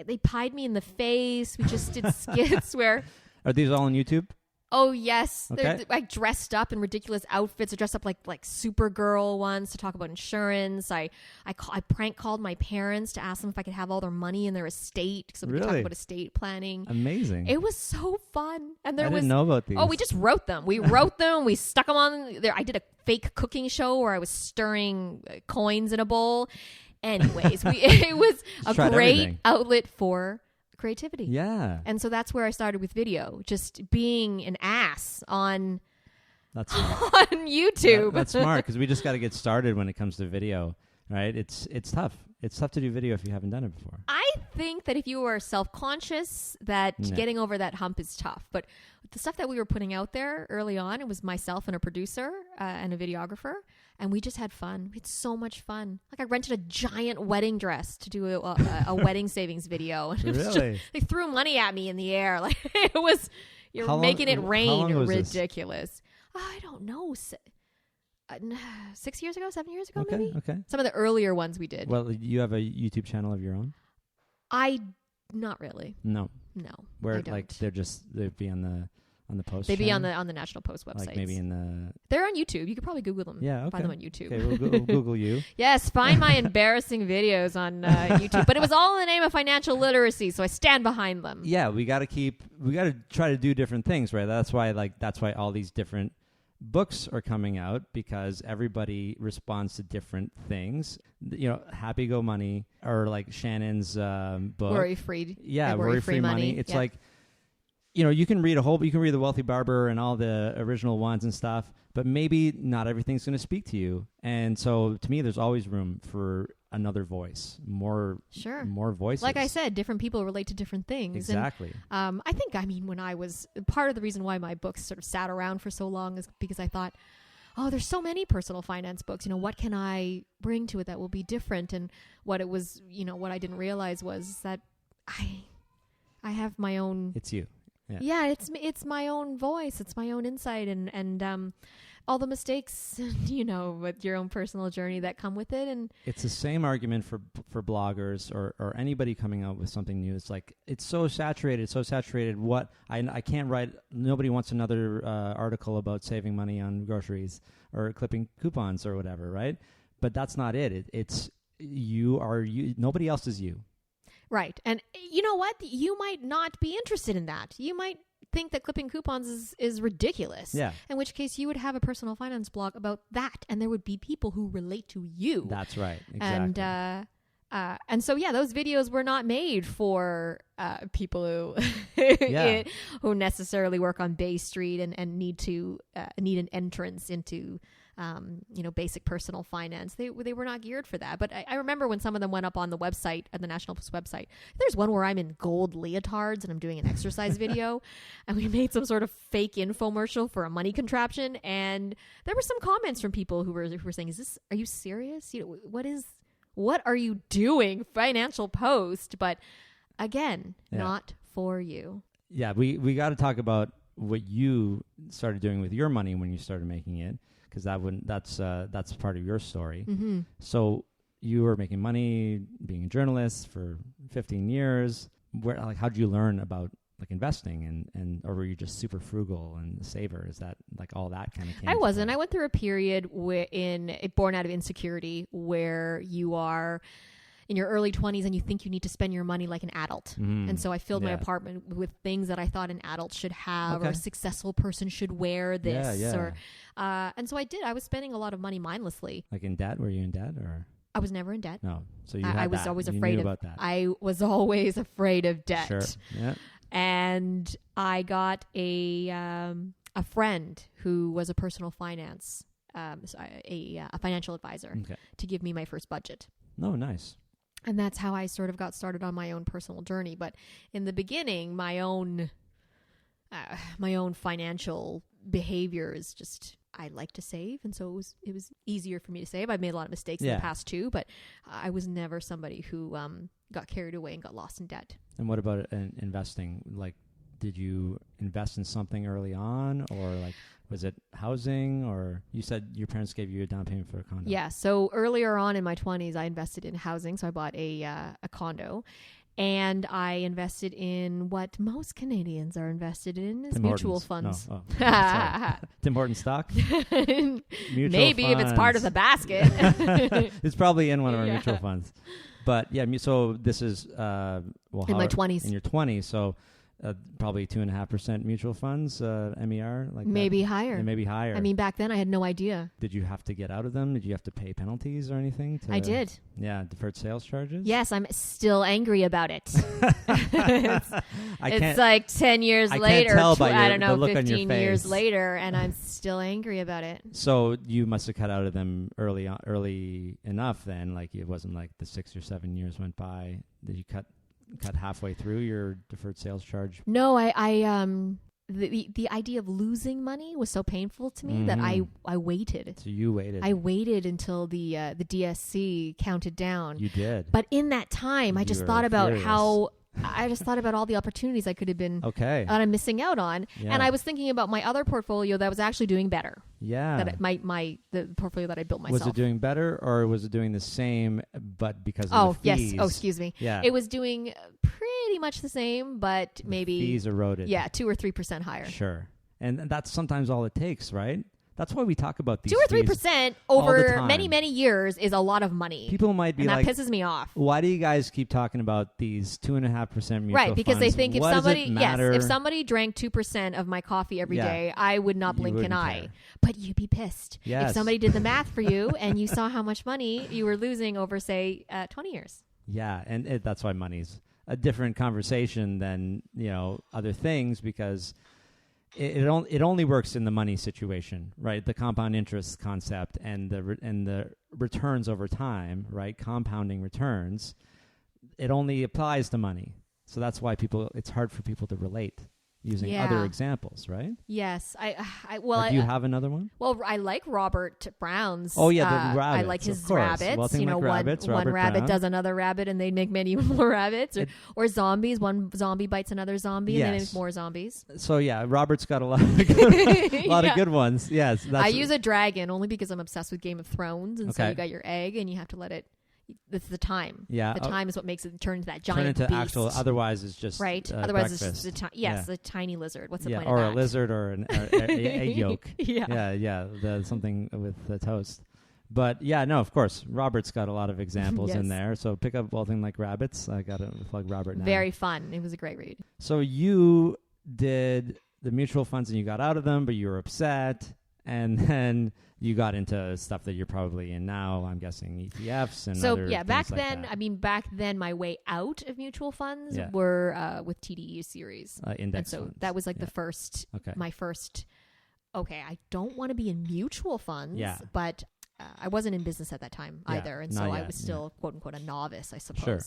they pied me in the face. We just did skits where... Are these all on YouTube? Oh, yes. Okay. They're like dressed up in ridiculous outfits. I dressed up like Supergirl once to talk about insurance. I prank called my parents to ask them if I could have all their money in their estate, so we could talk about estate planning. Amazing. It was so fun. And I didn't know about these. Oh, we just wrote them. We wrote them. We stuck them on there. I did a fake cooking show where I was stirring coins in a bowl. Anyways, it was a great outlet for creativity. Yeah. And so that's where I started with video, just being an ass on YouTube. That's smart, because we just got to get started when it comes to video, right? It's tough. It's tough to do video if you haven't done it before. I think that if you are self-conscious, that getting over that hump is tough. But the stuff that we were putting out there early on, it was myself and a producer and a videographer, and we just had fun. We had so much fun. Like, I rented a giant wedding dress to do a wedding savings video. And it was just, they threw money at me in the air. Like, it was, making it rain. Ridiculous. I don't know. 6 years ago, 7 years ago, maybe. Okay. Some of the earlier ones we did. Well, you have a YouTube channel of your own? Not really. No. Where I don't. they'd be on the Post. They'd be on the National Post website. Like maybe They're on YouTube. You could probably Google them. Yeah, okay. Find them on YouTube. Okay, we'll Google you. Yes, find my embarrassing videos on YouTube. But it was all in the name of financial literacy, so I stand behind them. Yeah, we got to try to do different things, right? That's why all these different books are coming out, because everybody responds to different things. Happy Go Money, or like Shannon's book, Worry Free. Yeah, Worry Free Money. It's like, you can read The Wealthy Barber and all the original ones and stuff, but maybe not everything's going to speak to you. And so to me, there's always room for another voice, more voices. Like I said, different people relate to different things. Exactly. And, I think, when I was, part of the reason why my books sort of sat around for so long is because I thought, there's so many personal finance books. What can I bring to it that will be different? And what it was, what I didn't realize was that I have my own. It's you. Yeah, it's my own voice. It's my own insight, and all the mistakes, with your own personal journey that come with it. And it's the same argument for bloggers or anybody coming out with something new. It's like, it's so saturated. I can't write. Nobody wants another article about saving money on groceries or clipping coupons or whatever, right? But that's not it. It's you are you. Nobody else is you. Right. And you know what? You might not be interested in that. You might think that clipping coupons is ridiculous. Yeah. In which case you would have a personal finance blog about that, and there would be people who relate to you. That's right. Exactly. And so, yeah, those videos were not made for people who necessarily work on Bay Street and need an entrance into basic personal finance. They were not geared for that. But I remember when some of them went up on the website, at the National Post website, there's one where I'm in gold leotards and I'm doing an exercise video, and we made some sort of fake infomercial for a money contraption. And there were some comments from people who were saying, are you serious? What are you doing? Financial Post. But again, not for you. Yeah, we got to talk about what you started doing with your money when you started making it, because that's part of your story. Mm-hmm. So you were making money, being a journalist for 15 years. How did you learn about investing and or were you just super frugal and a saver? Is that all that kind of came? I wasn't. I went through a period born out of insecurity where you are in your early 20s and you think you need to spend your money like an adult. And so I filled my apartment with things that I thought an adult should have, or a successful person should wear this. And so I did. I was spending a lot of money mindlessly. Like in debt? Were you in debt or? I was never in debt. No. So I was always afraid about that. I was always afraid of debt. Sure. Yeah. And I got a friend who was a personal finance, a financial advisor, to give me my first budget. Oh, nice. And that's how I sort of got started on my own personal journey. But in the beginning, my own financial behaviors, just I like to save, and so it was easier for me to save. I've made a lot of mistakes in the past too, but I was never somebody who got carried away and got lost in debt. And what about investing? Did you invest in something early on, or was it housing, or you said your parents gave you a down payment for a condo? Yeah. So earlier on in my 20s, I invested in housing. So I bought a condo, and I invested in what most Canadians are invested in is mutual funds. No. Oh, Tim Hortons stock? Maybe funds. If it's part of the basket. It's probably in one of our mutual funds. But yeah, so this is in my 20s. In your 20s, so probably 2.5% mutual funds, MER, maybe higher. Yeah, maybe higher. I mean, back then I had no idea. Did you have to get out of them? Did you have to pay penalties or anything? I did. Yeah, deferred sales charges. Yes, I'm still angry about it. It's like 10 years later. I don't know, 15 years later, and I'm still angry about it. So you must have cut out of them early enough. Then, it wasn't like the 6 or 7 years went by. Did you cut halfway through your deferred sales charge? No, the idea of losing money was so painful to me that I waited. So you waited. I waited until the DSC counted down. You did. But in that time, I just thought about all the opportunities I could have been that I'm missing out on. Yeah. And I was thinking about my other portfolio that was actually doing better. Yeah. The portfolio that I built myself. Was it doing better, or was it doing the same but because of the fees? Yes. Oh, excuse me. Yeah. It was doing pretty much the same, but maybe fees eroded. Yeah, 2 or 3% higher. Sure. And that's sometimes all it takes, right? That's why we talk about these 2 or 3% over many, many years is a lot of money. People might be that pisses me off. Why do you guys keep talking about these 2.5% mutual funds? Right, because they think if if somebody drank 2% of my coffee every day, I would not blink an eye. Care. But you'd be pissed. Yes. If somebody did the math for you and you saw how much money you were losing over, say, 20 years. Yeah, and that's why money's a different conversation than, other things, because it only works in the money situation, right? The compound interest concept and the returns over time, right? Compounding returns. It only applies to money, so that's why it's hard for people to relate using other examples, right? Yes, do you have another one? Well, I like Robert Brown's. Oh yeah, the rabbits. I like his rabbits. Rabbits. One rabbit Brown. does another rabbit, and they make many more rabbits. Or zombies. One zombie bites another zombie, and they make more zombies. So yeah, Robert's got a lot of good ones. Yes, I use a dragon only because I'm obsessed with Game of Thrones, and so you got your egg, and you have to let it. It's the time. Yeah, the time is what makes it turn into that giant beast. Actual. Otherwise, it's just right. Otherwise, it's just a tiny lizard. What's the point of that? Or a lizard, or an egg yolk. Yeah. Something with the toast. But yeah, no, of course, Robert's got a lot of examples Yes. in there. So pick up Wealthy Like Rabbits. I got to plug Robert now. Very fun. It was a great read. So you did the mutual funds and you got out of them, but you were upset. And then you got into stuff that you're probably in now. I'm guessing ETFs and so other yeah, back things like then, that. Back then my way out of mutual funds were with TDE series. Index and so funds. that was like the first, my first, okay, I don't want to be in mutual funds, but I wasn't in business at that time either. And so I was still quote unquote a novice, I suppose. Sure.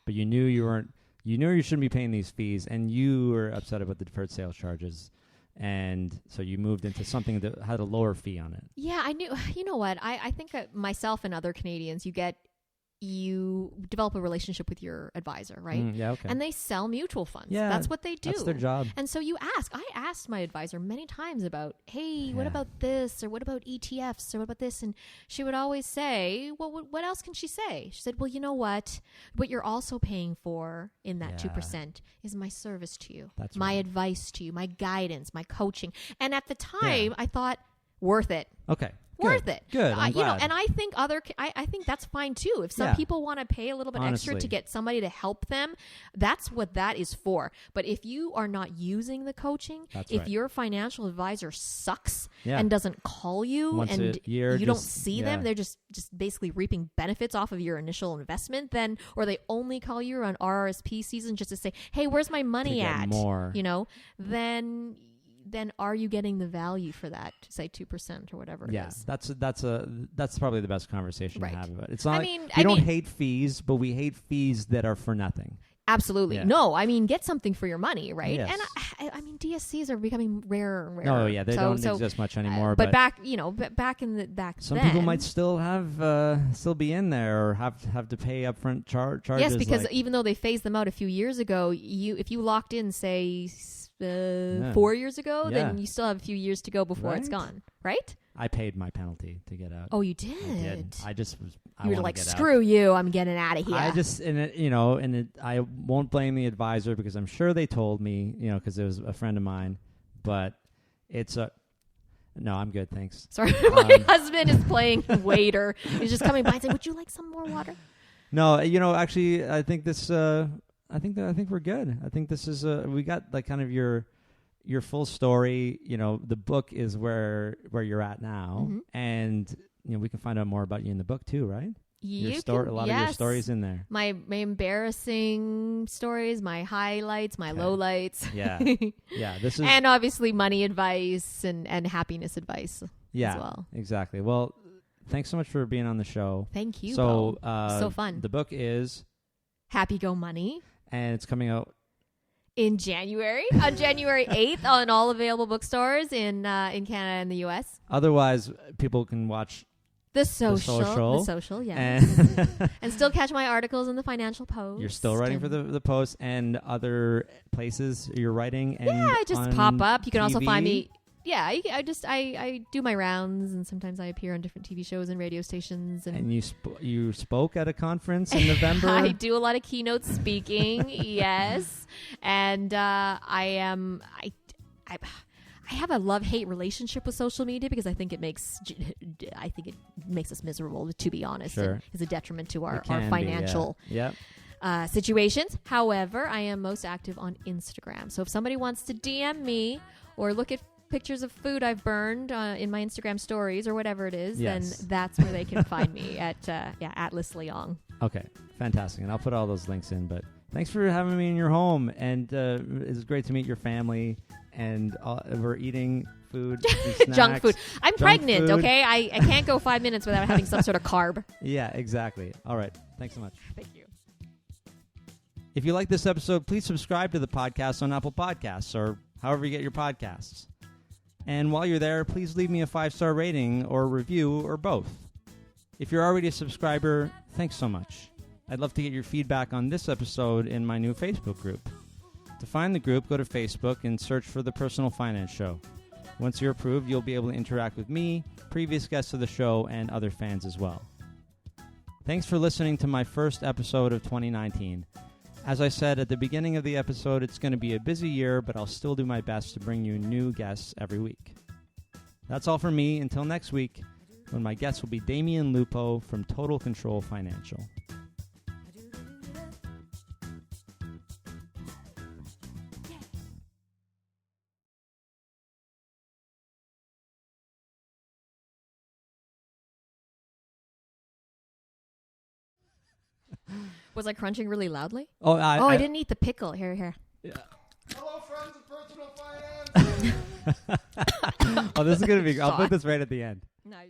But you knew you shouldn't be paying these fees, and you were upset about the deferred sales charges. And so you moved into something that had a lower fee on it. Yeah, I knew. You know what? I think myself and other Canadians, you develop a relationship with your advisor, right? Okay. And they sell mutual funds. Yeah, that's what they do. That's their job. And so you ask. I asked my advisor many times about, hey, what about this? Or what about ETFs? Or what about this? And she would always say, well, what else can she say? She said, well, you know what? What you're also paying for in that 2% is my service to you. That's my advice to you, my guidance, my coaching. And at the time, I thought, worth it. Okay. Worth it. Good. I'm glad. And I think I think that's fine too. If some people want to pay a little bit extra to get somebody to help them, that's what that is for. But if you are not using the coaching, if your financial advisor sucks and doesn't call you once and a year, you don't see them, they're just basically reaping benefits off of your initial investment, then, or they only call you on RRSP season just to say, hey, where's my money at? More. Then are you getting the value for that, say 2% or whatever it is? That's probably the best conversation to have about it. It's not we don't hate fees, but we hate fees that are for nothing. Absolutely. Yeah. No, get something for your money, right? Yes. And DSCs are becoming rarer and rarer. Oh yeah, they don't exist much anymore. But back some then, people might still still be in there or have to pay upfront charges. Yes, because even though they phased them out a few years ago, if you locked in, say 4 years ago, then you still have a few years to go before it's gone, right? I paid my penalty to get out. Oh, you did? I just was. You were like, screw you! I'm getting out of here. I won't blame the advisor because I'm sure they told me, because it was a friend of mine. But no, I'm good, thanks. Sorry, my husband is playing waiter. He's just coming by and saying, "Would you like some more water?" No, actually, I think this. I think we're good. I think this is we got like kind of your full story. The book is where you're at now, and we can find out more about you in the book too, right? A lot of your stories in there. My embarrassing stories, my highlights, my lowlights. Yeah. This is and obviously money advice and happiness advice. Yeah, as well. Exactly. Well, thanks so much for being on the show. Thank you. So so fun. The book is Happy Go Money. And it's coming out in January, on January 8th, on all available bookstores in Canada and the U.S. Otherwise, people can watch The Social, yes. And still catch my articles in the Financial Post. You're still writing for the Post and other places you're writing. And I just pop up. You can also find me. Yeah, I do my rounds, and sometimes I appear on different TV shows and radio stations. And you spoke at a conference in November? I do a lot of keynote speaking, yes. And I have a love-hate relationship with social media because I think it makes us miserable, to be honest. Sure. It is a detriment to our financial situations. However, I am most active on Instagram. So if somebody wants to DM me or look at pictures of food I've burned in my Instagram stories or whatever it is, then that's where they can find me at Leong. Okay, fantastic. And I'll put all those links in. But thanks for having me in your home. And it's great to meet your family. And we're eating food, snacks, junk food. I'm pregnant, food. Okay? I can't go 5 minutes without having some sort of carb. Yeah, exactly. All right. Thanks so much. Thank you. If you like this episode, please subscribe to the podcast on Apple Podcasts or however you get your podcasts. And while you're there, please leave me a 5-star rating or review or both. If you're already a subscriber, thanks so much. I'd love to get your feedback on this episode in my new Facebook group. To find the group, go to Facebook and search for The Personal Finance Show. Once you're approved, you'll be able to interact with me, previous guests of the show, and other fans as well. Thanks for listening to my first episode of 2019. As I said at the beginning of the episode, it's going to be a busy year, but I'll still do my best to bring you new guests every week. That's all for me. Until next week, when my guest will be Damian Lupo from Total Control Financial. Was I crunching really loudly? Oh, I didn't eat the pickle. Here. Yeah. Hello, friends of personal finance. Oh, this is going to be... I'll put this right at the end. Nice.